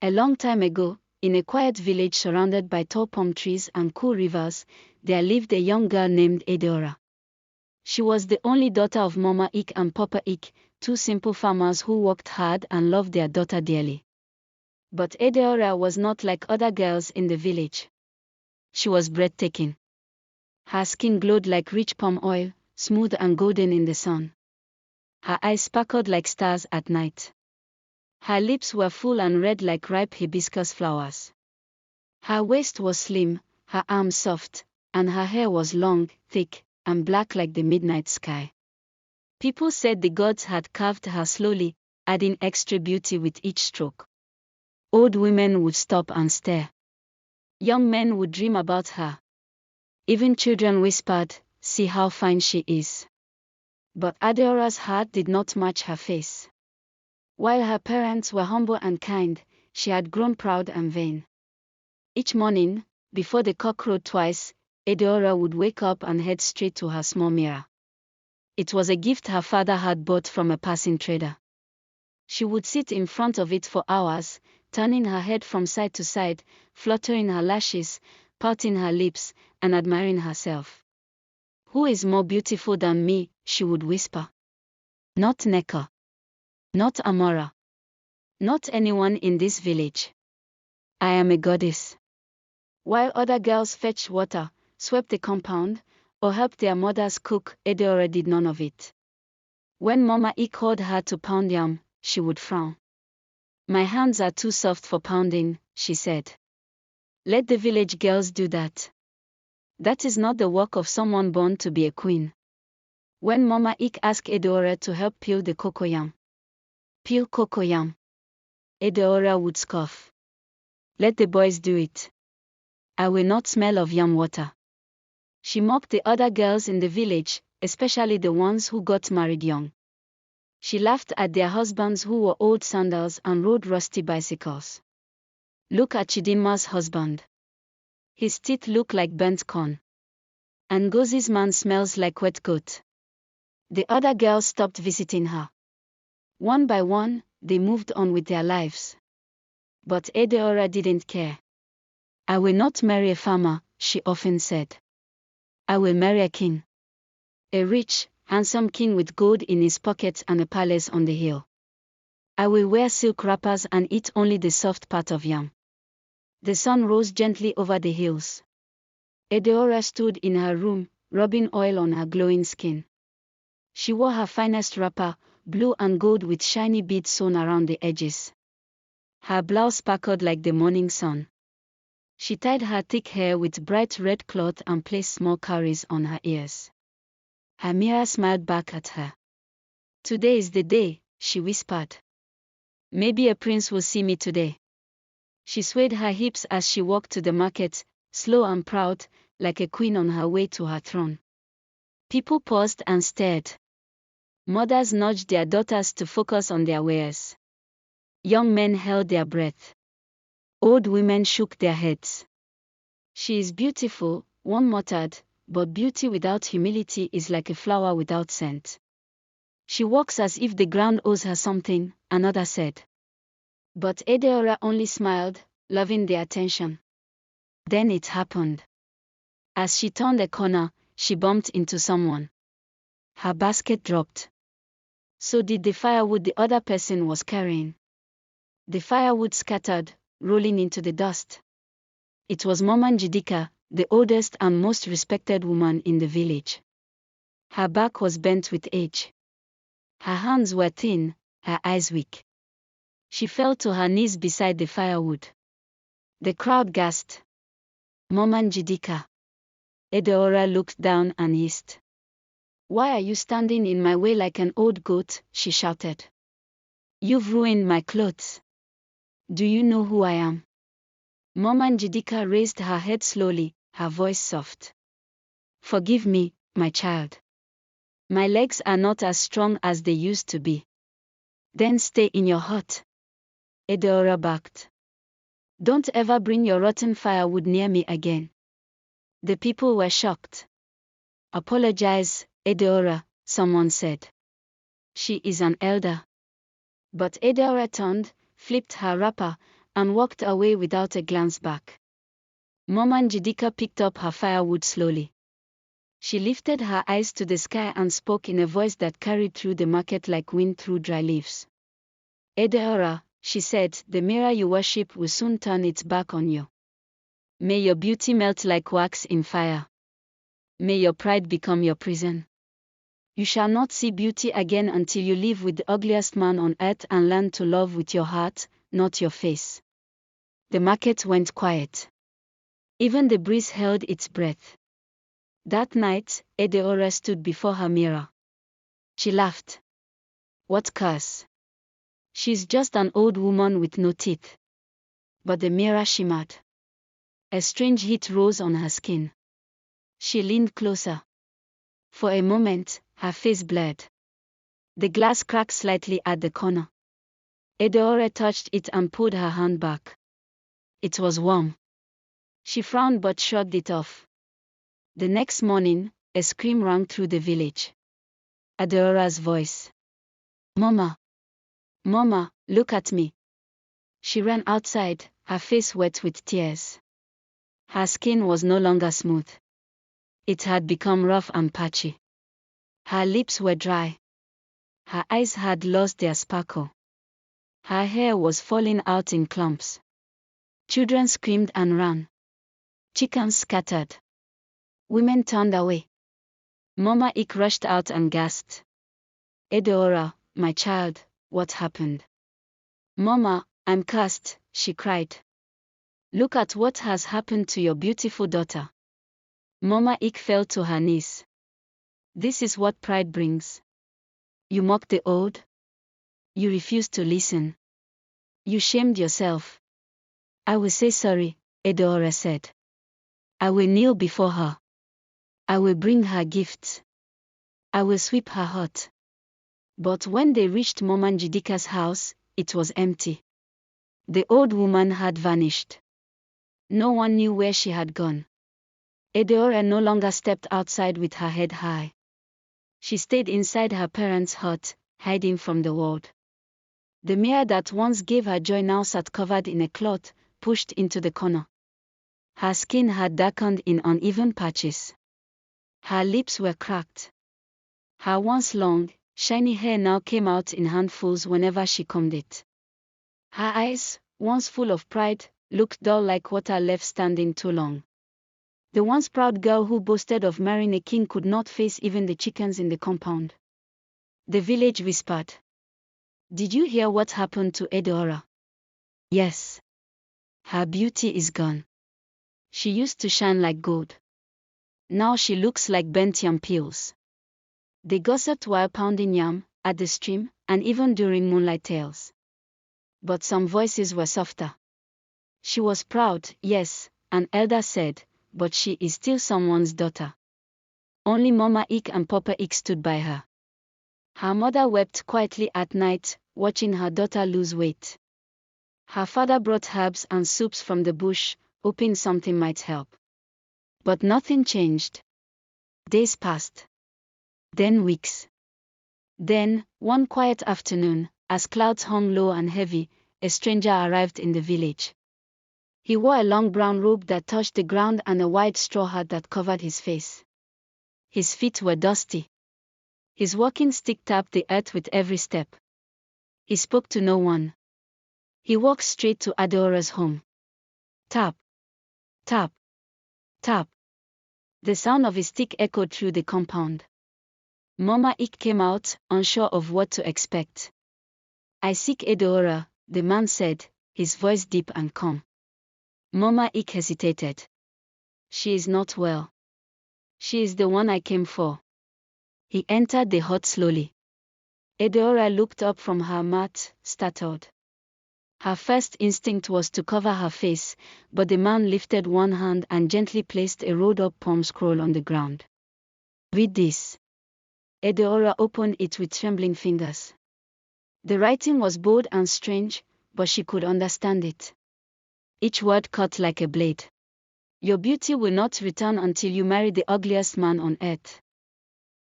A long time ago, in a quiet village surrounded by tall palm trees and cool rivers, there lived a young girl named Adaora. She was the only daughter of Mama Ik and Papa Ik, two simple farmers who worked hard and loved their daughter dearly. But Adaora was not like other girls in the village. She was breathtaking. Her skin glowed like rich palm oil, smooth and golden in the sun. Her eyes sparkled like stars at night. Her lips were full and red like ripe hibiscus flowers. Her waist was slim, her arms soft, and her hair was long, thick, and black like the midnight sky. People said the gods had carved her slowly, adding extra beauty with each stroke. Old women would stop and stare. Young men would dream about her. Even children whispered, "See how fine she is." But Adaora's heart did not match her face. While her parents were humble and kind, she had grown proud and vain. Each morning, before the cock crowed twice, Adaora would wake up and head straight to her small mirror. It was a gift her father had bought from a passing trader. She would sit in front of it for hours, turning her head from side to side, fluttering her lashes, pouting her lips, and admiring herself. "Who is more beautiful than me?" she would whisper. "Not Neka. Not Amora. Not anyone in this village. I am a goddess." While other girls fetched water, swept the compound, or helped their mothers cook, Adaora did none of it. When Mama Ik called her to pound yam, she would frown. "My hands are too soft for pounding," she said. "Let the village girls do that. That is not the work of someone born to be a queen." When Mama Ik asked Adaora to help peel the cocoyam. "Peel cocoyam?" Adaora would scoff. "Let the boys do it. I will not smell of yam water." She mocked the other girls in the village, especially the ones who got married young. She laughed at their husbands who wore old sandals and rode rusty bicycles. "Look at Chidinma's husband. His teeth look like burnt corn. And Ngozi's man smells like wet goat." The other girls stopped visiting her. One by one, they moved on with their lives. But Adaora didn't care. "I will not marry a farmer," she often said. "I will marry a king. A rich, handsome king with gold in his pockets and a palace on the hill. I will wear silk wrappers and eat only the soft part of yam." The sun rose gently over the hills. Adaora stood in her room, rubbing oil on her glowing skin. She wore her finest wrapper, blue and gold with shiny beads sewn around the edges. Her blouse sparkled like the morning sun. She tied her thick hair with bright red cloth and placed small cowries on her ears. Her mirror smiled back at her. "Today is the day," she whispered. "Maybe a prince will see me today." She swayed her hips as she walked to the market, slow and proud, like a queen on her way to her throne. People paused and stared. Mothers nudged their daughters to focus on their wares. Young men held their breath. Old women shook their heads. "She is beautiful," one muttered, "but beauty without humility is like a flower without scent." "She walks as if the ground owes her something," another said. But Adaora only smiled, loving the attention. Then it happened. As she turned a corner, she bumped into someone. Her basket dropped. So did the firewood the other person was carrying. The firewood scattered, rolling into the dust. It was Mama Njidika, the oldest and most respected woman in the village. Her back was bent with age. Her hands were thin, her eyes weak. She fell to her knees beside the firewood. The crowd gasped. "Mama Njidika." Adaora looked down and hissed. "Why are you standing in my way like an old goat?" she shouted. "You've ruined my clothes. Do you know who I am?" Mama Njidika raised her head slowly, her voice soft. "Forgive me, my child. My legs are not as strong as they used to be." "Then stay in your hut." Adaora barked. "Don't ever bring your rotten firewood near me again." The people were shocked. "Apologize, Adaora," someone said. "She is an elder." But Adaora turned, flipped her wrapper, and walked away without a glance back. Mama Njidika picked up her firewood slowly. She lifted her eyes to the sky and spoke in a voice that carried through the market like wind through dry leaves. Adaora, she said, the mirror you worship will soon turn its back on you. May your beauty melt like wax in fire. May your pride become your prison. You shall not see beauty again until you live with the ugliest man on earth and learn to love with your heart, not your face. The market went quiet. Even the breeze held its breath. That night, Adaora stood before her mirror. She laughed. What curse? She's just an old woman with no teeth. But the mirror shimmered. A strange heat rose on her skin. She leaned closer. For a moment, her face blurred. The glass cracked slightly at the corner. Adaora touched it and pulled her hand back. It was warm. She frowned but shrugged it off. The next morning, a scream rang through the village. Adaora's voice. Mama! Mama, look at me. She ran outside, her face wet with tears. Her skin was no longer smooth. It had become rough and patchy. Her lips were dry. Her eyes had lost their sparkle. Her hair was falling out in clumps. Children screamed and ran. Chickens scattered. Women turned away. Mama Ik rushed out and gasped. Adaora, my child, what happened? Mama, I'm cursed, she cried. Look at what has happened to your beautiful daughter. Mama Ik fell to her knees. This is what pride brings. You mocked the old. You refused to listen. You shamed yourself. I will say sorry, Adaora said. I will kneel before her. I will bring her gifts. I will sweep her hut. But when they reached Mama Njidika's house, it was empty. The old woman had vanished. No one knew where she had gone. Adaora no longer stepped outside with her head high. She stayed inside her parents' hut, hiding from the world. The mirror that once gave her joy now sat covered in a cloth, pushed into the corner. Her skin had darkened in uneven patches. Her lips were cracked. Her once long, shiny hair now came out in handfuls whenever she combed it. Her eyes, once full of pride, looked dull like water left standing too long. The once proud girl who boasted of marrying a king could not face even the chickens in the compound. The village whispered. Did you hear what happened to Adaora? Yes. Her beauty is gone. She used to shine like gold. Now she looks like bent yam peels. They gossiped while pounding yam, at the stream, and even during moonlight tales. But some voices were softer. She was proud, yes, an elder said, but she is still someone's daughter. Only Mama Ik and Papa Ik stood by her. Her mother wept quietly at night, watching her daughter lose weight. Her father brought herbs and soups from the bush, hoping something might help. But nothing changed. Days passed. Then weeks. Then, one quiet afternoon, as clouds hung low and heavy, a stranger arrived in the village. He wore a long brown robe that touched the ground and a wide straw hat that covered his face. His feet were dusty. His walking stick tapped the earth with every step. He spoke to no one. He walked straight to Adaora's home. Tap. Tap. Tap. The sound of his stick echoed through the compound. Mama Ik came out, unsure of what to expect. I seek Adaora, the man said, his voice deep and calm. Mama Ik hesitated. She is not well. She is the one I came for. He entered the hut slowly. Adaora looked up from her mat, startled. Her first instinct was to cover her face, but the man lifted one hand and gently placed a rolled-up palm scroll on the ground. Read this. Adaora opened it with trembling fingers. The writing was bold and strange, but she could understand it. Each word cut like a blade. Your beauty will not return until you marry the ugliest man on earth.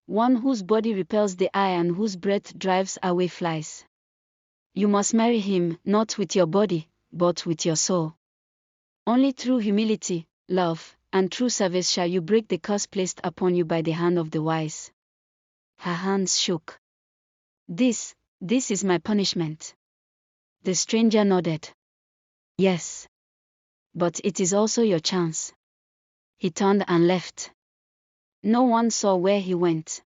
One whose body repels the eye and whose breath drives away flies. You must marry him, not with your body, but with your soul. Only through humility, love, and true service shall you break the curse placed upon you by the hand of the wise. Her hands shook. This is my punishment. The stranger nodded. Yes. But it is also your chance. He turned and left. No one saw where he went.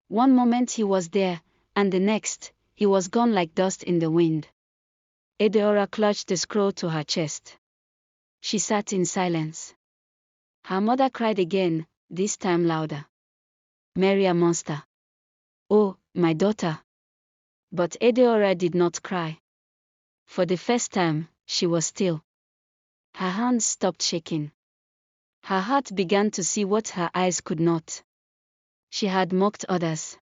One moment he was there, and the next, he was gone like dust in the wind. Adaora clutched the scroll to her chest. She sat in silence. Her mother cried again, this time louder. Marry a monster. Oh, my daughter. But Adaora did not cry. For the first time, she was still. Her hands stopped shaking. Her heart began to see what her eyes could not. She had mocked others.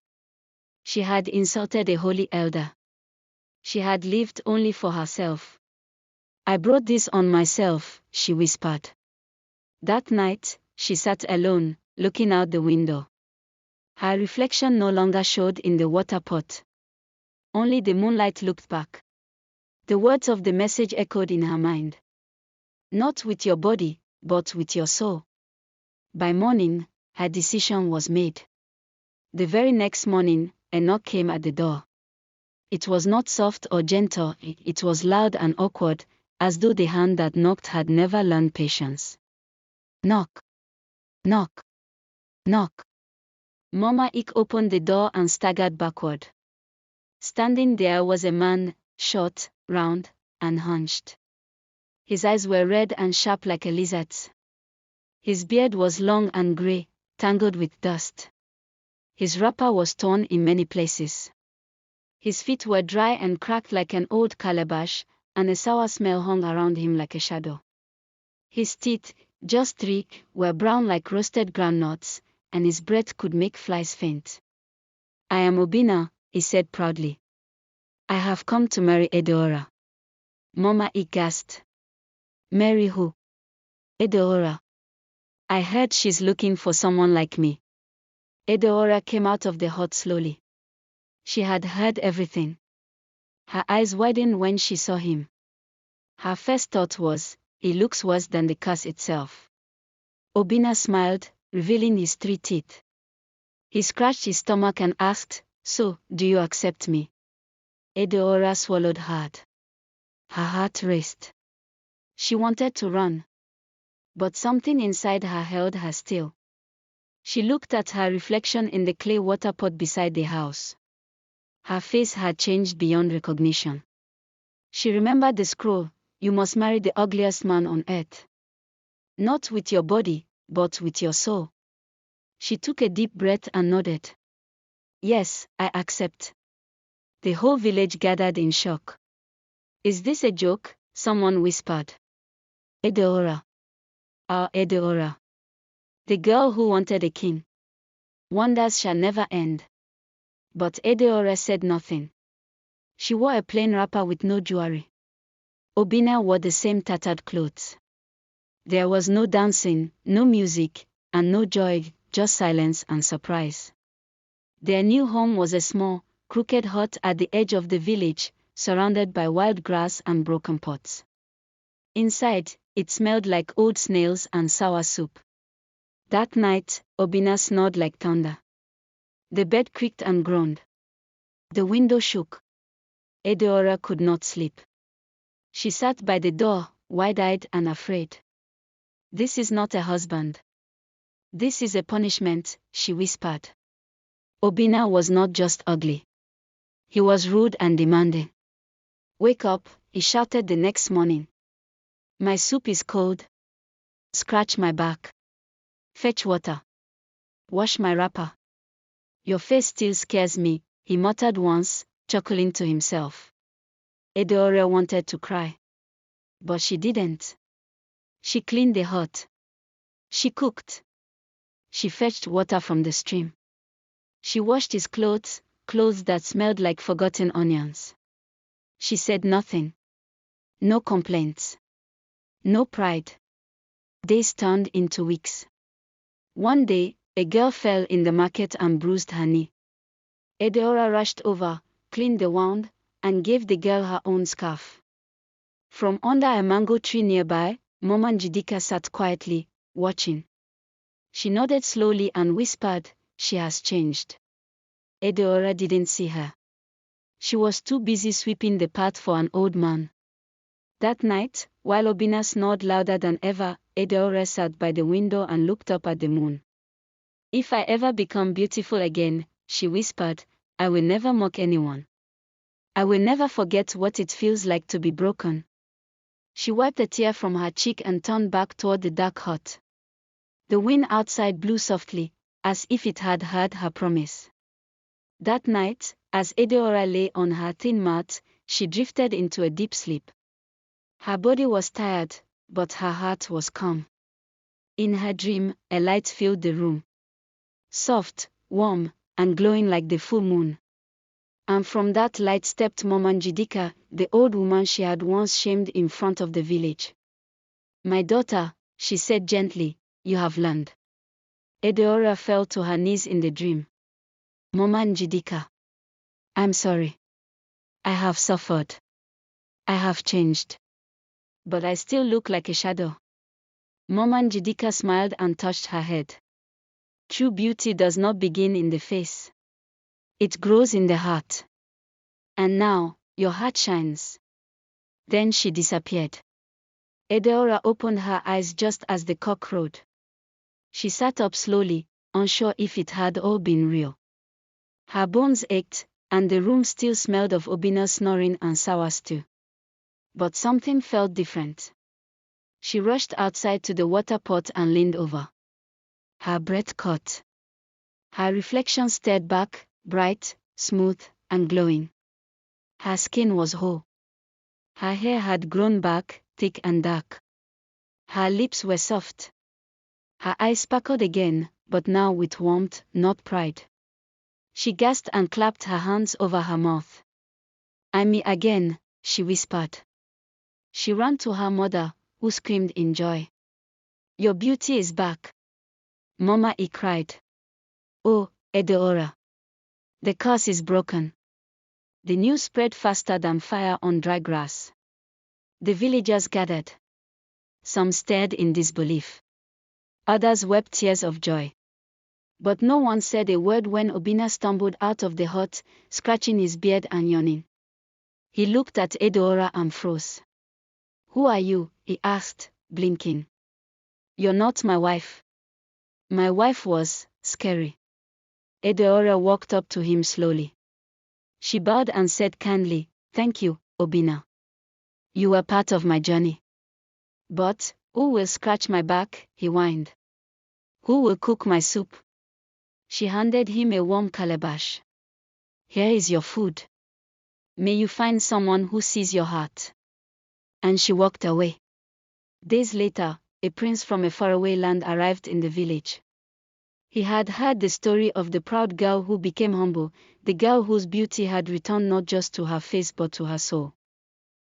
She had insulted a holy elder. She had lived only for herself. I brought this on myself, she whispered. That night, she sat alone, looking out the window. Her reflection no longer showed in the water pot. Only the moonlight looked back. The words of the message echoed in her mind. Not with your body, but with your soul. By morning, her decision was made. The very next morning, a knock came at the door. It was not soft or gentle, it was loud and awkward, as though the hand that knocked had never learned patience. Knock. Knock. Knock. Mama Ik opened the door and staggered backward. Standing there was a man, short, round, and hunched. His eyes were red and sharp like a lizard's. His beard was long and grey, tangled with dust. His wrapper was torn in many places. His feet were dry and cracked like an old calabash, and a sour smell hung around him like a shadow. His teeth, just 3, were brown like roasted groundnuts, and his breath could make flies faint. I am Obina, he said proudly. I have come to marry Adaora. Mama Ik gasped. Marry who? Adaora. I heard she's looking for someone like me. Adaora came out of the hut slowly. She had heard everything. Her eyes widened when she saw him. Her first thought was, he looks worse than the curse itself. Obina smiled, revealing his 3 teeth. He scratched his stomach and asked, so, do you accept me? Adaora swallowed hard. Her heart raced. She wanted to run. But something inside her held her still. She looked at her reflection in the clay water pot beside the house. Her face had changed beyond recognition. She remembered the scroll, you must marry the ugliest man on earth. Not with your body, but with your soul. She took a deep breath and nodded. Yes, I accept. The whole village gathered in shock. Is this a joke? Someone whispered. Adaora. Our Adaora. The girl who wanted a king. Wonders shall never end. But Adaora said nothing. She wore a plain wrapper with no jewelry. Obina wore the same tattered clothes. There was no dancing, no music, and no joy, just silence and surprise. Their new home was a small, crooked hut at the edge of the village, surrounded by wild grass and broken pots. Inside, it smelled like old snails and sour soup. That night, Obina snored like thunder. The bed creaked and groaned. The window shook. Adaora could not sleep. She sat by the door, wide-eyed and afraid. This is not a husband. This is a punishment, she whispered. Obina was not just ugly. He was rude and demanding. Wake up, he shouted the next morning. My soup is cold. Scratch my back. Fetch water. Wash my wrapper. Your face still scares me, he muttered once, chuckling to himself. Adaora wanted to cry. But she didn't. She cleaned the hut. She cooked. She fetched water from the stream. She washed his clothes that smelled like forgotten onions. She said nothing. No complaints. No pride. Days turned into weeks. One day, a girl fell in the market and bruised her knee. Adaora rushed over, cleaned the wound, and gave the girl her own scarf. From under a mango tree nearby, Mama Njidika sat quietly, watching. She nodded slowly and whispered, "She has changed." Adaora didn't see her. She was too busy sweeping the path for an old man. That night, while Obina snored louder than ever, Adaora sat by the window and looked up at the moon. "If I ever become beautiful again," she whispered, "I will never mock anyone. I will never forget what it feels like to be broken." She wiped a tear from her cheek and turned back toward the dark hut. The wind outside blew softly, as if it had heard her promise. That night, as Adaora lay on her thin mat, she drifted into a deep sleep. Her body was tired, but her heart was calm. In her dream, a light filled the room. Soft, warm, and glowing like the full moon. And from that light stepped Mama Njidika, the old woman she had once shamed in front of the village. "My daughter," she said gently, "you have learned." Adaora fell to her knees in the dream. "Mama Njidika, I'm sorry. I have suffered. I have changed. But I still look like a shadow." Mama Njidika smiled and touched her head. "True beauty does not begin in the face. It grows in the heart. And now, your heart shines." Then she disappeared. Adaora opened her eyes just as the cock crowed. She sat up slowly, unsure if it had all been real. Her bones ached, and the room still smelled of Obina's snoring and sour stew. But something felt different. She rushed outside to the water pot and leaned over. Her breath caught. Her reflection stared back, bright, smooth, and glowing. Her skin was whole. Her hair had grown back, thick and dark. Her lips were soft. Her eyes sparkled again, but now with warmth, not pride. She gasped and clapped her hands over her mouth. "I'm me again," she whispered. She ran to her mother, who screamed in joy. "Your beauty is back." "Mama," he cried. "Oh, Adaora. The curse is broken." The news spread faster than fire on dry grass. The villagers gathered. Some stared in disbelief. Others wept tears of joy. But no one said a word when Obina stumbled out of the hut, scratching his beard and yawning. He looked at Adaora and froze. "Who are you?" he asked, blinking. "You're not my wife." "My wife was scary." Adaora walked up to him slowly. She bowed and said kindly, "Thank you, Obina. You were part of my journey." "But who will scratch my back?" he whined. "Who will cook my soup?" She handed him a warm calabash. "Here is your food. May you find someone who sees your heart." And she walked away. Days later, a prince from a faraway land arrived in the village. He had heard the story of the proud girl who became humble, the girl whose beauty had returned not just to her face but to her soul.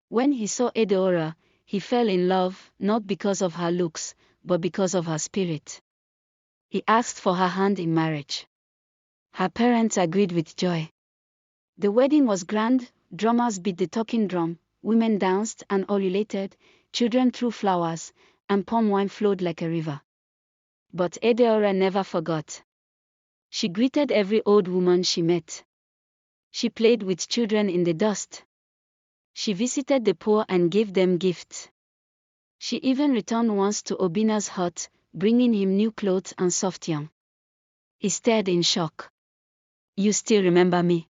When he saw Adaora, he fell in love, not because of her looks, but because of her spirit. He asked for her hand in marriage. Her parents agreed with joy. The wedding was grand, drummers beat the talking drum, women danced and ululated, children threw flowers, and palm wine flowed like a river. But Adaora never forgot. She greeted every old woman she met. She played with children in the dust. She visited the poor and gave them gifts. She even returned once to Obina's hut, bringing him new clothes and soft yam. He stared in shock. "You still remember me?"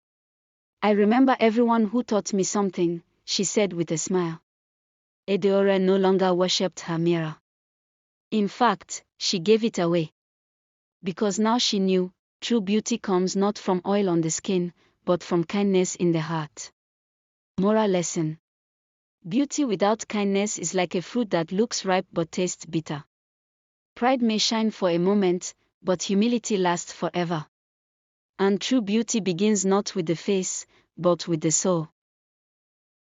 "I remember everyone who taught me something," she said with a smile. Adaora no longer worshipped her mirror. In fact, she gave it away. Because now she knew, true beauty comes not from oil on the skin, but from kindness in the heart. Moral lesson. Beauty without kindness is like a fruit that looks ripe but tastes bitter. Pride may shine for a moment, but humility lasts forever. And true beauty begins not with the face, but with the soul.